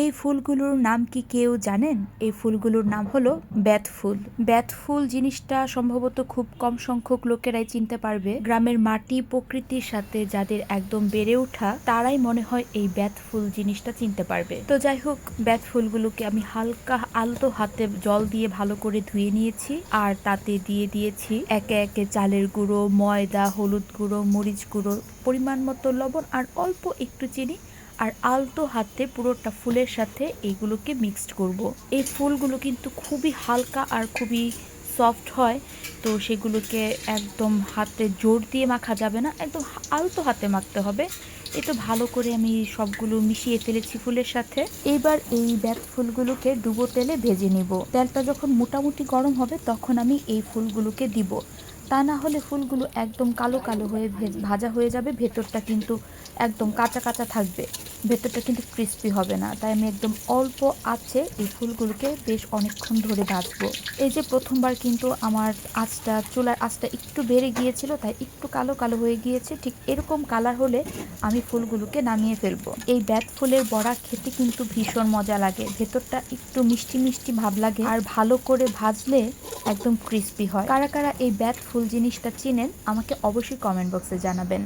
এই ফুলগুলোর নাম কি কেউ জানেন? এই ফুলগুলোর নাম হলো বেত ফুল। বেত ফুল জিনিসটা সম্ভবত খুব কম সংখ্যক লোকেরাই চিনতে পারবে। গ্রামের মাটি প্রকৃতির সাথে যাদের একদম বেড়ে ওঠা তারাই মনে হয় এই বেত ফুল জিনিসটা চিনতে পারবে। তো যাই হোক, বেত ফুলগুলোকে আমি হালকা আলতো হাতে জল দিয়ে ভালো করে ধুয়ে নিয়েছি আর তাতে দিয়ে দিয়েছি একে একে চালের গুঁড়ো, ময়দা, হলুদ গুঁড়ো, মরিচ গুঁড়ো, পরিমাণ মতো লবণ আর অল্প একটু চিনি আর আলতো হাতে পুরোটা ফুলের সাথে এইগুলোকে মিক্সড করব। এই ফুলগুলো কিন্তু খুবই হালকা আর খুবই সফট হয়, তো সেগুলোকে একদম হাতে জোর দিয়ে মাখা যাবে না, একদম আলতো হাতে মাখতে হবে। এই তো ভালো করে আমি সবগুলো মিশিয়ে ফেলেছি ফুলের সাথে। এবার এই বেত ফুলগুলোকে ডুবো তেলে ভেজে নিব। তেলটা যখন মোটামুটি গরম হবে তখন আমি এই ফুলগুলোকে দিব, তা না হলে ফুলগুলো একদম কালো কালো হয়ে ভাজা হয়ে যাবে, ভেতরটা কিন্তু একদম কাঁচা কাঁচা থাকবে, ভেতরটা কিন্তু ক্রিস্পি হবে না। তাই আমি একদম অল্প আঁচে এই ফুলগুলোকে বেশ অনেকক্ষণ ধরে ভাজবো। এই যে প্রথমবার কিন্তু আমার চুলার আঁচটা একটু বেড়ে গিয়েছিল, তাই একটু কালো কালো হয়ে গিয়েছে। ঠিক এরকম কালার হলে আমি ফুলগুলোকে নামিয়ে ফেলবো। এই বেত ফুলের বড়া খেতে কিন্তু ভীষণ মজা লাগে, ভেতরটা একটু মিষ্টি মিষ্টি ভাব লাগে আর ভালো করে ভাজলে একদম ক্রিস্পি হয়। কারা কারা এই বেত ফুল জিনিসটা চিনেন আমাকে অবশ্যই কমেন্ট বক্সে জানাবেন।